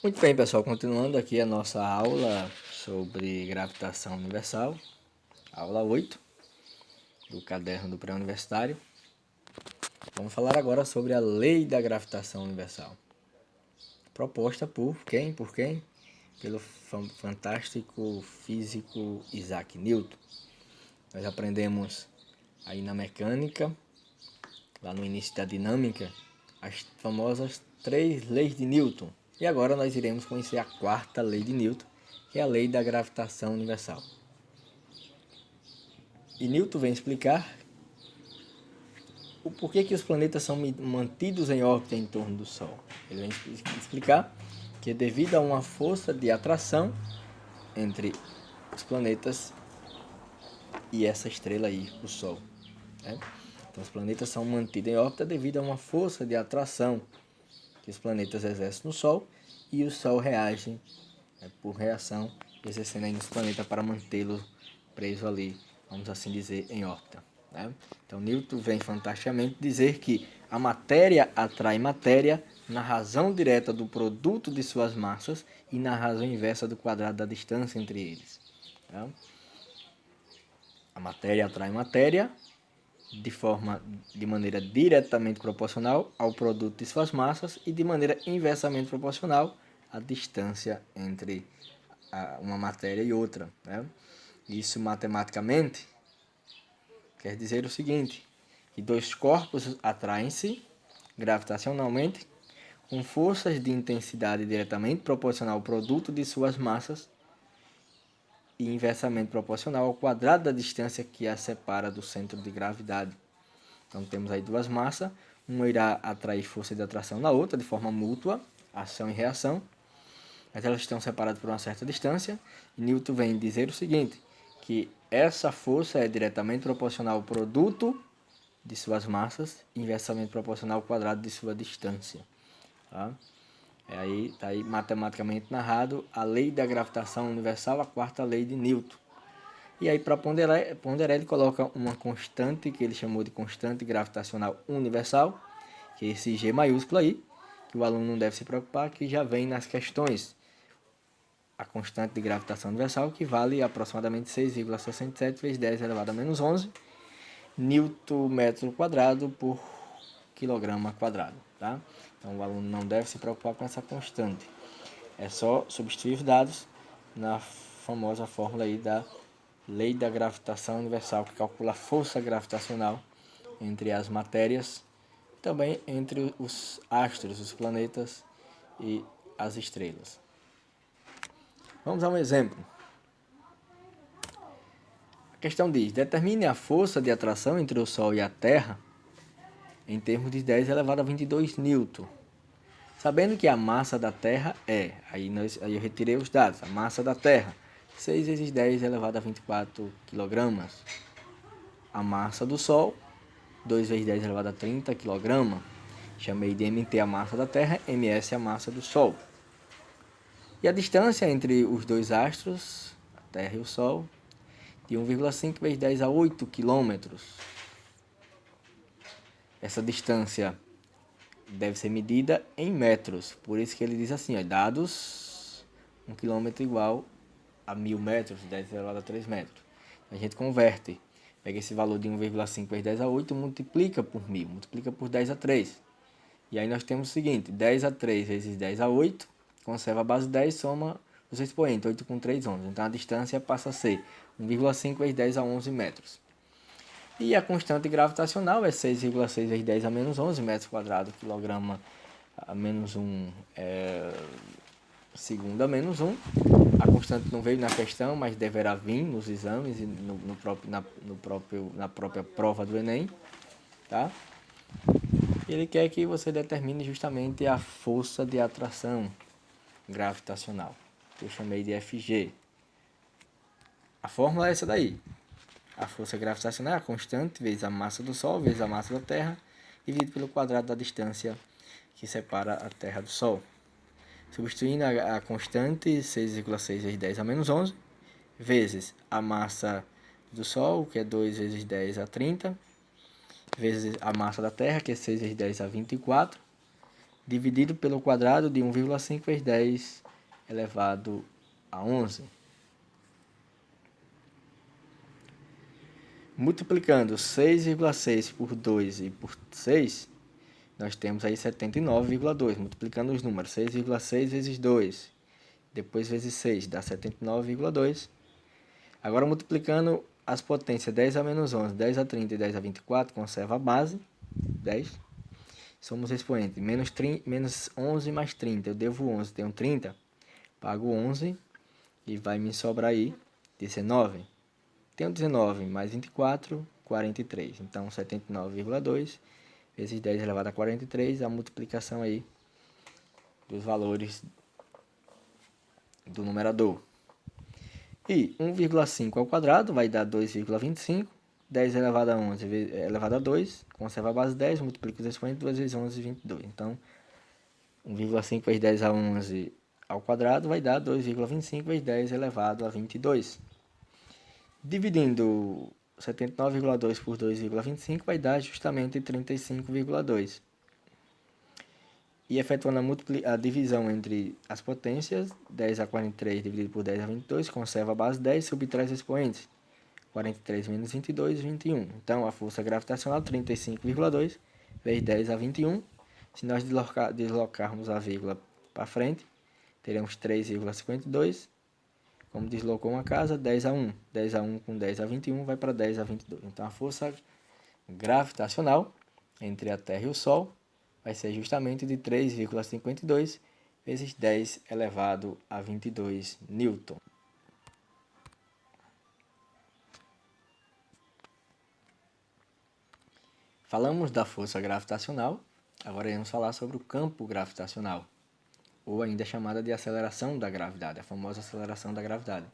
Muito bem, pessoal, continuando aqui a nossa aula sobre gravitação universal, aula 8 do caderno do pré-universitário. Vamos falar agora sobre a lei da gravitação universal, proposta por quem? Pelo fantástico físico Isaac Newton. Nós aprendemos aí na mecânica, lá no início da dinâmica, as famosas 3 leis de Newton. E agora nós iremos conhecer a 4ª lei de Newton, que é a lei da gravitação universal. E Newton vem explicar o porquê que os planetas são mantidos em órbita em torno do Sol. Ele vem explicar que é devido a uma força de atração entre os planetas e essa estrela aí, o Sol. Então os planetas são mantidos em órbita devido a uma força de atração que os planetas exercem no Sol e o Sol reage por reação, exercendo aí nos planetas para mantê-lo preso ali, vamos assim dizer, em órbita. Então Newton vem fantasticamente dizer que a matéria atrai matéria na razão direta do produto de suas massas e na razão inversa do quadrado da distância entre eles. A matéria atrai matéria de maneira diretamente proporcional ao produto de suas massas e de maneira inversamente proporcional à distância entre uma matéria e outra. Isso matematicamente quer dizer o seguinte, que dois corpos atraem-se gravitacionalmente com forças de intensidade diretamente proporcional ao produto de suas massas e inversamente proporcional ao quadrado da distância que as separa do centro de gravidade. Então temos aí duas massas, uma irá atrair força de atração na outra de forma mútua, ação e reação, mas elas estão separadas por uma certa distância. E Newton vem dizer o seguinte, que essa força é diretamente proporcional ao produto de suas massas e inversamente proporcional ao quadrado de sua distância. Está aí matematicamente narrado a lei da gravitação universal, a 4ª lei de Newton. E aí para ponderar ele coloca uma constante que ele chamou de constante gravitacional universal, que é esse G maiúsculo aí, que o aluno não deve se preocupar, que já vem nas questões. A constante de gravitação universal, que vale aproximadamente 6,67 vezes 10 elevado a menos 11 Newton metro quadrado por quilograma quadrado. Tá? Então o aluno não deve se preocupar com essa constante. É só substituir os dados na famosa fórmula aí da lei da gravitação universal, que calcula a força gravitacional entre as matérias, também entre os astros, os planetas e as estrelas. Vamos a um exemplo. A questão diz, determine a força de atração entre o Sol e a Terra em termos de 10 elevado a 22 newton. Sabendo que a massa da Terra aí eu retirei os dados, a massa da Terra, 6 vezes 10 elevado a 24 kg. A massa do Sol, 2 vezes 10 elevado a 30 kg. Chamei de MT a massa da Terra, MS a massa do Sol. E a distância entre os dois astros, a Terra e o Sol, de 1,5 vezes 10 a 8 km. Essa distância deve ser medida em metros. Por isso que ele diz assim, dados 1 km igual a 1000 metros, 10 elevado a 3 metros. A gente converte, pega esse valor de 1,5 vezes 10 a 8, multiplica por 1000, multiplica por 10 a 3. E aí nós temos o seguinte, 10 a 3 vezes 10 a 8, conserva a base 10, soma os expoentes, 8 com 3, 11. Então a distância passa a ser 1,5 vezes 10 a 11 metros. E a constante gravitacional é 6,6 vezes 10 a menos 11 metros quadrados, quilograma a menos 1, segundo a menos 1. A constante não veio na questão, mas deverá vir nos exames e na própria prova do Enem. Tá? Ele quer que você determine justamente a força de atração gravitacional, que eu chamei de FG. A fórmula é essa daí. A força gravitacional é a constante vezes a massa do Sol vezes a massa da Terra, dividido pelo quadrado da distância que separa a Terra do Sol. Substituindo a constante, 6,6 vezes 10 a menos 11, vezes a massa do Sol, que é 2 vezes 10 a 30, vezes a massa da Terra, que é 6 vezes 10 a 24, dividido pelo quadrado de 1,5 vezes 10 elevado a 11. Multiplicando 6,6 por 2 e por 6, nós temos aí 79,2. Multiplicando os números, 6,6 vezes 2, depois vezes 6, dá 79,2. Agora multiplicando as potências 10 a menos 11, 10 a 30 e 10 a 24, conserva a base, 10. Somos expoente, menos 11 mais 30, eu devo 11, tenho 30, pago 11 e vai me sobrar aí 19. Tenho 19 mais 24, 43. Então, 79,2 vezes 10 elevado a 43, a multiplicação aí dos valores do numerador. E 1,5 ao quadrado vai dar 2,25. 10 elevado a 11 elevado a 2, conserva a base 10, multiplica os expoentes, 2 vezes 11, 22. Então, 1,5 vezes 10 a 11 ao quadrado vai dar 2,25 vezes 10 elevado a 22. Dividindo 79,2 por 2,25 vai dar justamente 35,2. E efetuando a divisão entre as potências, 10 a 43 dividido por 10 a 22, conserva a base 10, subtrai os expoentes. 43 menos 22, 21. Então, a força gravitacional, 35,2 vezes 10 a 21. Se nós deslocarmos a vírgula para frente, teremos 3,52. Como deslocou uma casa, 10 a 1. 10 a 1 com 10 a 21 vai para 10 a 22. Então, a força gravitacional entre a Terra e o Sol vai ser justamente de 3,52 vezes 10 elevado a 22 Newton. Falamos da força gravitacional, agora iremos falar sobre o campo gravitacional, ou ainda chamada de aceleração da gravidade, a famosa aceleração da gravidade,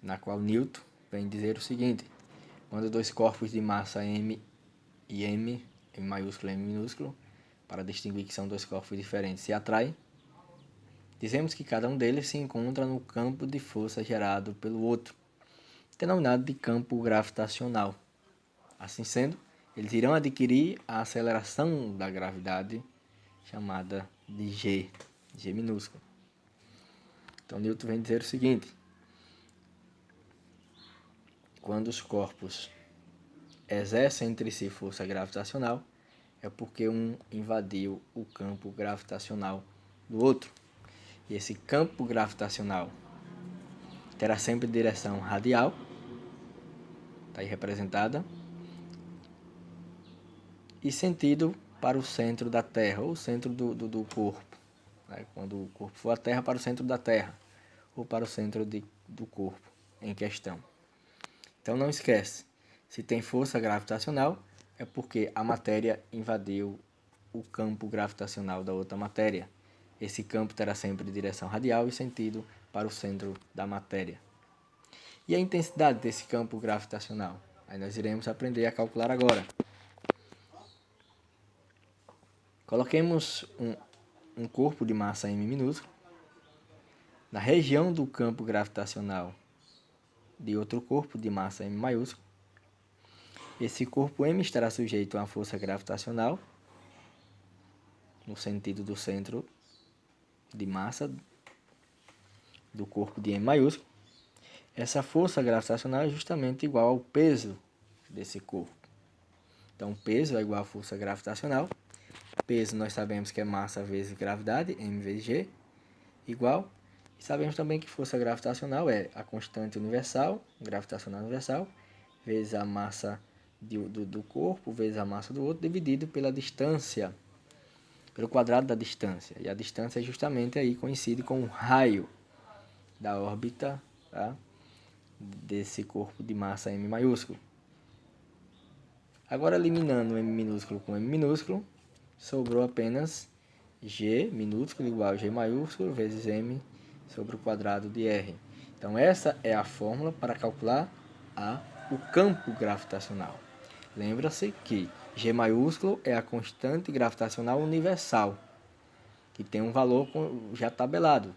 na qual Newton vem dizer o seguinte: quando dois corpos de massa m e m maiúsculo e m minúsculo, para distinguir que são dois corpos diferentes, se atraem, dizemos que cada um deles se encontra no campo de força gerado pelo outro, denominado de campo gravitacional. Assim sendo, eles irão adquirir a aceleração da gravidade, chamada de G minúsculo. Então, Newton vem dizer o seguinte: quando os corpos exercem entre si força gravitacional, é porque um invadiu o campo gravitacional do outro. E esse campo gravitacional terá sempre direção radial, está aí representada, e sentido para o centro da Terra, ou centro do corpo. Né? Quando o corpo for a Terra, para o centro da Terra, ou para o centro do corpo em questão. Então não esquece, se tem força gravitacional, é porque a matéria invadiu o campo gravitacional da outra matéria. Esse campo terá sempre direção radial e sentido para o centro da matéria. E a intensidade desse campo gravitacional? Aí nós iremos aprender a calcular agora. Coloquemos um corpo de massa m minúsculo na região do campo gravitacional de outro corpo de massa m maiúsculo. Esse corpo m estará sujeito a uma força gravitacional no sentido do centro de massa do corpo de m maiúsculo. Essa força gravitacional é justamente igual ao peso desse corpo. Então, peso é igual à força gravitacional. Peso nós sabemos que é massa vezes gravidade, m vezes g, igual. E sabemos também que força gravitacional é a constante universal, gravitacional universal, vezes a massa do corpo, vezes a massa do outro, dividido pela distância, pelo quadrado da distância. E a distância justamente aí coincide com o raio da órbita, tá? Desse corpo de massa m maiúsculo. Agora, eliminando m minúsculo com m minúsculo, sobrou apenas g minúsculo igual a g maiúsculo vezes m sobre o quadrado de r. Então, essa é a fórmula para calcular o campo gravitacional. Lembra-se que g maiúsculo é a constante gravitacional universal, que tem um valor já tabelado.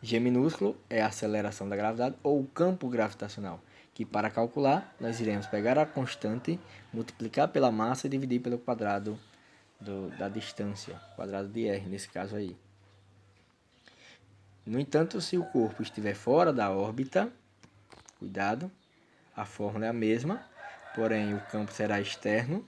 G minúsculo é a aceleração da gravidade ou o campo gravitacional, que para calcular nós iremos pegar a constante, multiplicar pela massa e dividir pelo quadrado da distância, quadrado de r, nesse caso aí. No entanto, se o corpo estiver fora da órbita, cuidado, a fórmula é a mesma, porém o campo será externo.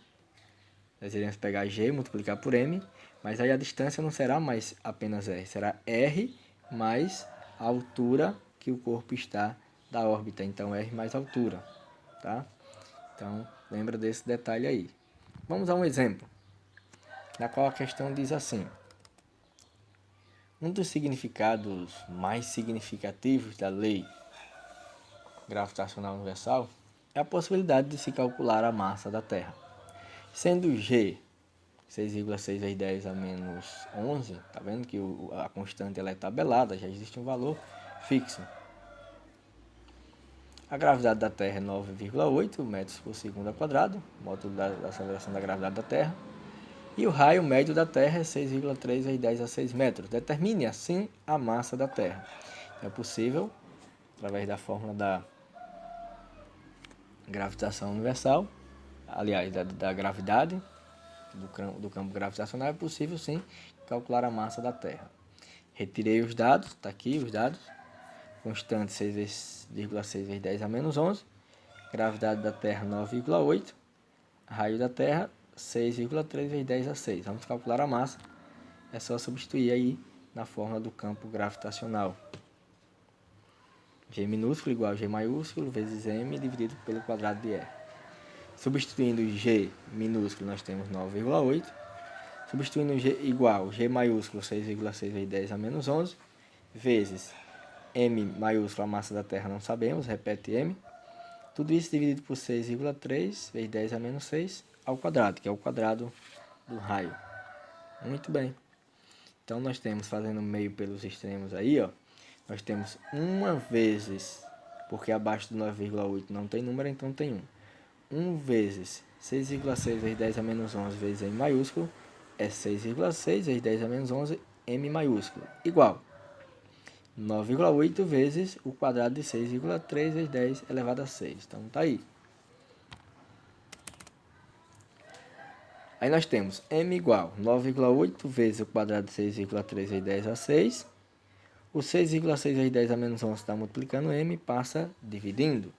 Nós iremos pegar g e multiplicar por m, mas aí a distância não será mais apenas r, será r mais a altura que o corpo está da órbita, então r mais altura, tá? Então, lembra desse detalhe aí. Vamos a um exemplo, na qual a questão diz assim: um dos significados mais significativos da lei gravitacional universal é a possibilidade de se calcular a massa da Terra. Sendo g 6,6 vezes 10 a menos 11, tá vendo que a constante ela é tabelada, já existe um valor fixo. A gravidade da Terra é 9,8 metros por segundo ao quadrado, módulo da aceleração da gravidade da Terra. E o raio médio da Terra é 6,3 vezes 10 a 6 metros. Determine assim a massa da Terra. É possível, através da fórmula da gravitação universal, aliás, da gravidade, do campo gravitacional, é possível sim calcular a massa da Terra. Retirei os dados, está aqui os dados. Constante 6,6 vezes 10 a menos 11. Gravidade da Terra 9,8. Raio da Terra 6,3 vezes 10 a 6. Vamos calcular a massa. É só substituir aí na fórmula do campo gravitacional. G minúsculo igual a G maiúsculo vezes M dividido pelo quadrado de R. Substituindo G minúsculo, nós temos 9,8. Substituindo G igual G maiúsculo 6,6 vezes 10 a menos 11 vezes M maiúsculo, a massa da Terra não sabemos, repete M. Tudo isso dividido por 6,3 vezes 10 a menos 6 ao quadrado, que é o quadrado do raio. Muito bem. Então, nós temos, fazendo meio pelos extremos aí, ó, nós temos 1 vezes, porque abaixo do 9,8 não tem número, então tem 1. 1 vezes 6,6 vezes 10 a menos 11 vezes M maiúsculo é 6,6 vezes 10 a menos 11 M maiúsculo, igual 9,8 vezes o quadrado de 6,3 vezes 10 elevado a 6. Então, tá aí. Aí nós temos M igual 9,8 vezes o quadrado de 6,3 vezes 10 a 6. O 6,6 vezes 10 a menos 11 está multiplicando M, passa dividindo.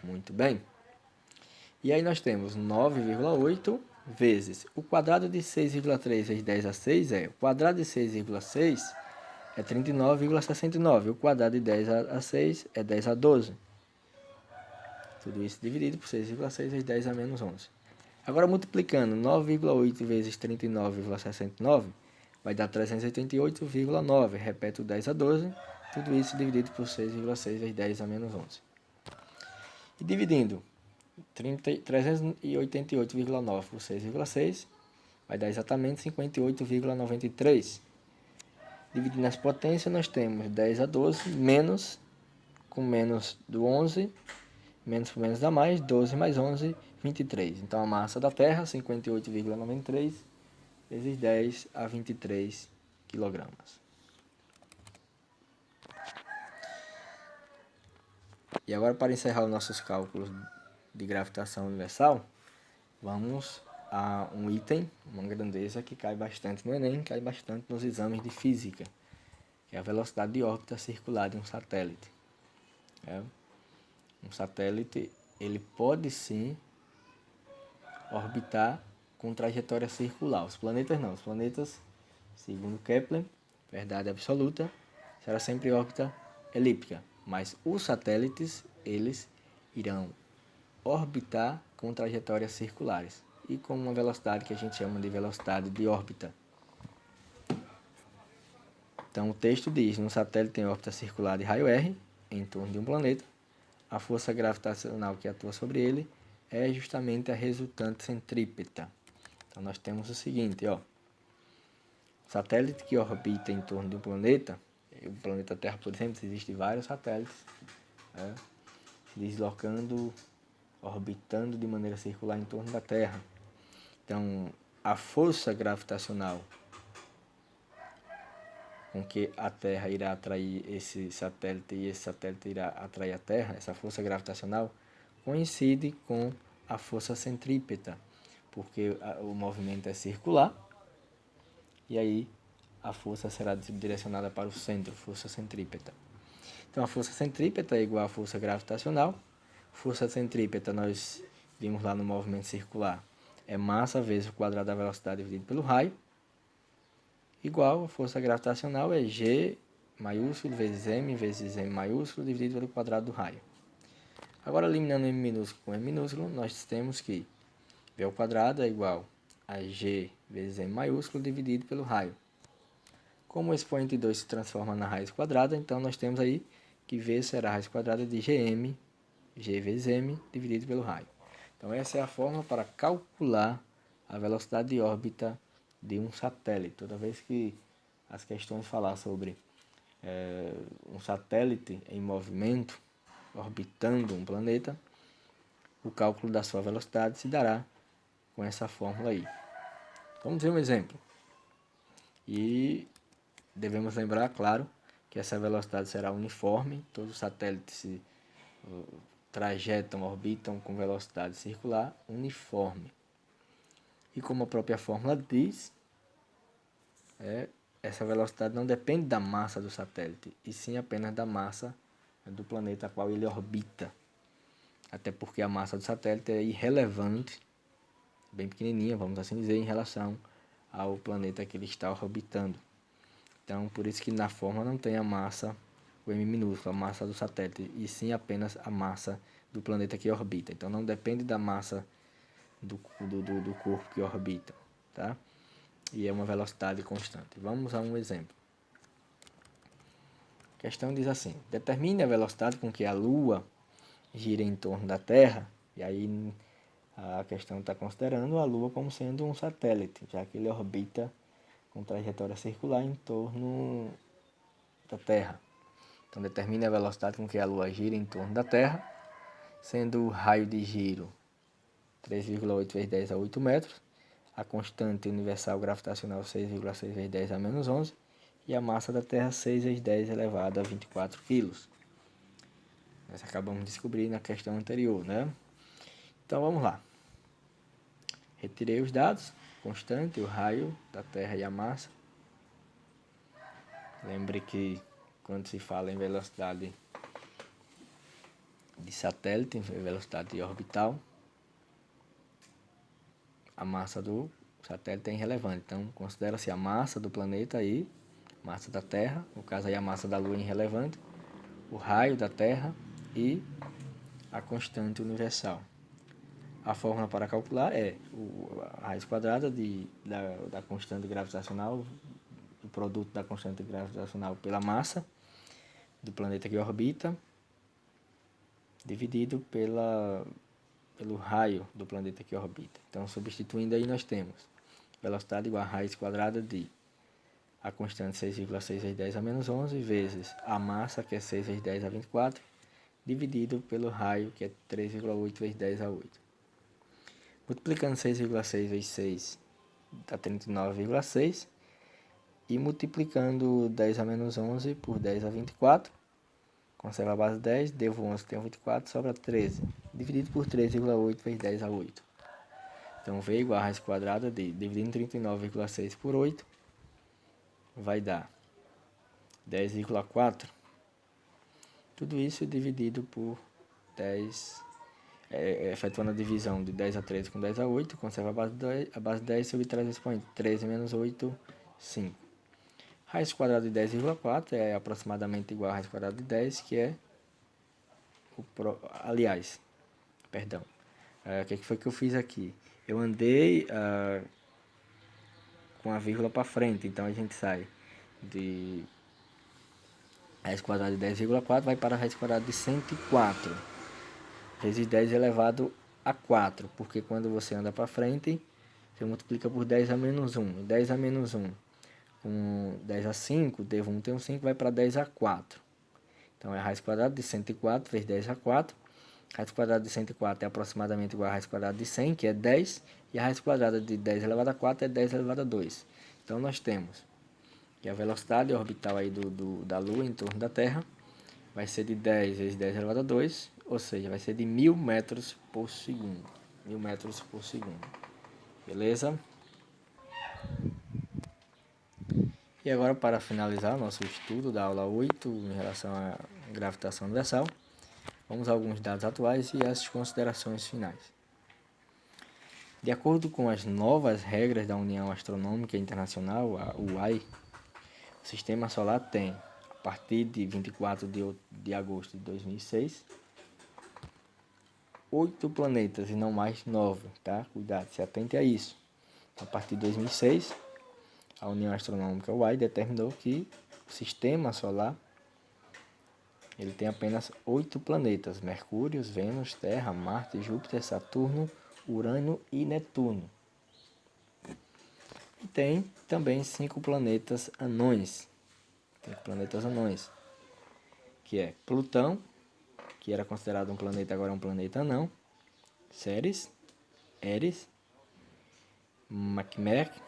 Muito bem. E aí nós temos 9,8 vezes o quadrado de 6,3 vezes 10 a 6 o quadrado de 6,6 é 39,69. O quadrado de 10 a 6 é 10 a 12. Tudo isso dividido por 6,6 vezes 10 a menos 11. Agora, multiplicando 9,8 vezes 39,69, vai dar 388,9. Repete o 10 a 12. Tudo isso dividido por 6,6 vezes 10 a menos 11. E dividindo 388,9 por 6,6, vai dar exatamente 58,93. Dividindo as potências, nós temos 10 a 12, menos, com menos do 11, menos por menos dá mais, 12 mais 11, 23. Então, a massa da Terra, 58,93 vezes 10 a 23 quilogramas. E agora, para encerrar os nossos cálculos de gravitação universal, vamos a um item, uma grandeza que cai bastante no Enem, cai bastante nos exames de física, que é a velocidade de órbita circular de um satélite. Um satélite, ele pode sim orbitar com trajetória circular. Os planetas não. Os planetas, segundo Kepler, verdade absoluta, será sempre órbita elíptica. Mas os satélites, eles irão orbitar com trajetórias circulares e com uma velocidade que a gente chama de velocidade de órbita. Então, o texto diz: um satélite em órbita circular de raio R, em torno de um planeta, a força gravitacional que atua sobre ele é justamente a resultante centrípeta. Então, nós temos o seguinte, ó. Satélite que orbita em torno de um planeta, o planeta Terra, por exemplo, existem vários satélites, se deslocando, orbitando de maneira circular em torno da Terra. Então, a força gravitacional com que a Terra irá atrair esse satélite e esse satélite irá atrair a Terra, essa força gravitacional, coincide com a força centrípeta. porque o movimento é circular, e aí a força será direcionada para o centro, força centrípeta. Então a força centrípeta é igual à força gravitacional. Força centrípeta nós vimos lá no movimento circular, é massa vezes o quadrado da velocidade dividido pelo raio, igual a força gravitacional é G maiúsculo vezes M maiúsculo dividido pelo quadrado do raio. Agora, eliminando M minúsculo com M minúsculo, nós temos que V ao quadrado é igual a G vezes M maiúsculo dividido pelo raio. Como o expoente 2 se transforma na raiz quadrada, então nós temos aí que V será a raiz quadrada de Gm, G vezes M, dividido pelo raio. Então essa é a forma para calcular a velocidade de órbita de um satélite. Toda vez que as questões falar sobre um satélite em movimento, orbitando um planeta, o cálculo da sua velocidade se dará com essa fórmula aí. Vamos ver um exemplo. E devemos lembrar, claro, que essa velocidade será uniforme, todos os satélites se trajetam, orbitam com velocidade circular uniforme. E como a própria fórmula diz, essa velocidade não depende da massa do satélite, e sim apenas da massa do planeta a qual ele orbita. Até porque a massa do satélite é irrelevante, bem pequenininha, vamos assim dizer, em relação ao planeta que ele está orbitando. Então, por isso que na fórmula não tem a massa, o M minúsculo, a massa do satélite, e sim apenas a massa do planeta que orbita. Então, não depende da massa do corpo que orbita, tá? E é uma velocidade constante. Vamos a um exemplo. A questão diz assim: determine a velocidade com que a Lua gira em torno da Terra, e aí a questão está considerando a Lua como sendo um satélite, já que ele orbita com trajetória circular em torno da Terra. Então, determine a velocidade com que a Lua gira em torno da Terra, sendo o raio de giro 3,8 vezes 10 a 8 metros, a constante universal gravitacional 6,6 vezes 10 a menos 11 e a massa da Terra 6 vezes 10 elevado a 24 kg. Nós acabamos de descobrir na questão anterior, né? Então, vamos lá. Retirei os dados, constante, o raio da Terra e a massa. Lembre que quando se fala em velocidade de satélite, velocidade orbital, a massa do satélite é irrelevante. Então, considera-se a massa do planeta aí, massa da Terra, no caso aí a massa da Lua é irrelevante, o raio da Terra e a constante universal. A fórmula para calcular é a raiz quadrada da constante gravitacional, o produto da constante gravitacional pela massa do planeta que orbita, dividido pelo raio do planeta que orbita. Então, substituindo aí, nós temos velocidade igual a raiz quadrada de a constante 6,6 vezes 10 a menos 11 vezes a massa, que é 6 vezes 10 a 24, dividido pelo raio, que é 3,8 vezes 10 a 8. Multiplicando 6,6 vezes 6 dá 39,6 e multiplicando 10 a menos 11 por 10 a 24, conserva a base 10, devo 11, tenho 24, sobra 13, dividido por 3,8 vezes 10 a 8. Então, V igual a raiz quadrada de, dividindo 39,6 por 8, vai dar 10,4. Tudo isso dividido por 10, efetuando a divisão de 10 a 13 com 10 a 8, conserva a base 10 sobre 3 expoente, 13 menos 8, 5. Raiz quadrada de 10,4 é aproximadamente igual a raiz quadrada de 10, que é, o que foi que eu fiz aqui? Eu andei com a vírgula para frente, então a gente sai de raiz quadrada de 10,4 vai para a raiz quadrada de 104 vezes 10 elevado a 4, porque quando você anda para frente, você multiplica por 10 a menos 1. 10 a menos 1 com 10 a 5, devo 1 tem um 5, vai para 10 a 4. Então, é a raiz quadrada de 104 vezes 10 a 4. A raiz quadrada de 104 é aproximadamente igual a raiz quadrada de 100, que é 10. E a raiz quadrada de 10 elevado a 4 é 10 elevado a 2. Então, nós temos que a velocidade orbital aí da Lua em torno da Terra vai ser de 10 vezes 10 elevado a 2, ou seja, vai ser de 1000 metros por segundo. 1000 metros por segundo. Beleza? E agora, para finalizar nosso estudo da aula 8 em relação à gravitação universal, vamos a alguns dados atuais e as considerações finais. De acordo com as novas regras da União Astronômica Internacional, a UAI, o Sistema Solar tem, a partir de 24 de agosto de 2006, 8 planetas e não mais 9, tá? Cuidado, se atente a isso. A partir de 2006, a União Astronômica UAI determinou que o Sistema Solar ele tem apenas 8 planetas: Mercúrio, Vênus, Terra, Marte, Júpiter, Saturno, Urano e Netuno. E tem também 5 planetas anões. Que é Plutão, que era considerado um planeta, agora é um planeta anão, Ceres, Eris, Makemake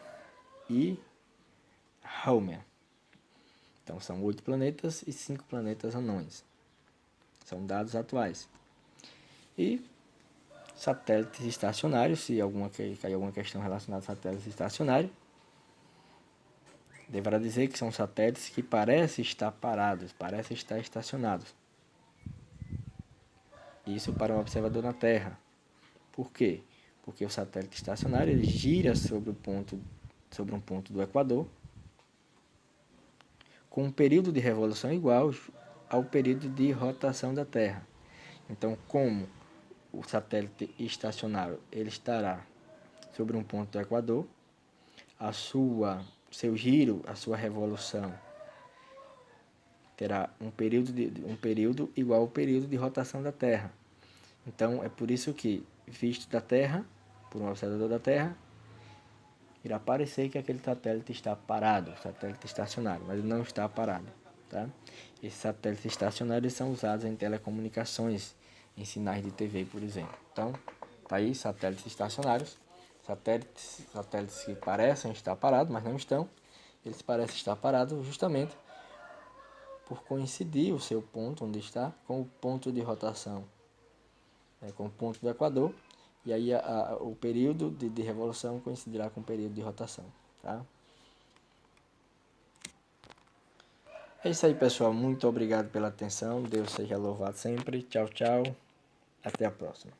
e Haumea. Então são 8 planetas e 5 planetas anões. São dados atuais. E satélites estacionários, se cair alguma questão relacionada a satélites estacionários, deverá dizer que são satélites que parecem estar parados, parecem estar estacionados. Isso para um observador na Terra. Por quê? Porque o satélite estacionário ele gira sobre um ponto do Equador com um período de revolução igual ao período de rotação da Terra. Então, como o satélite estacionário ele estará sobre um ponto do Equador, seu giro, a sua revolução terá um período igual ao período de rotação da Terra. Então, é por isso que, visto da Terra, por um observador da Terra, irá parecer que aquele satélite está parado, satélite estacionário, mas ele não está parado. Tá? Esses satélites estacionários são usados em telecomunicações, em sinais de TV, por exemplo. Então, tá aí satélites estacionários, satélites que parecem estar parados, mas não estão. Eles parecem estar parados justamente por coincidir o seu ponto onde está com o ponto de rotação, com o ponto do Equador, e aí o período de revolução coincidirá com o período de rotação. Tá? É isso aí, pessoal. Muito obrigado pela atenção. Deus seja louvado sempre. Tchau, tchau. Até a próxima.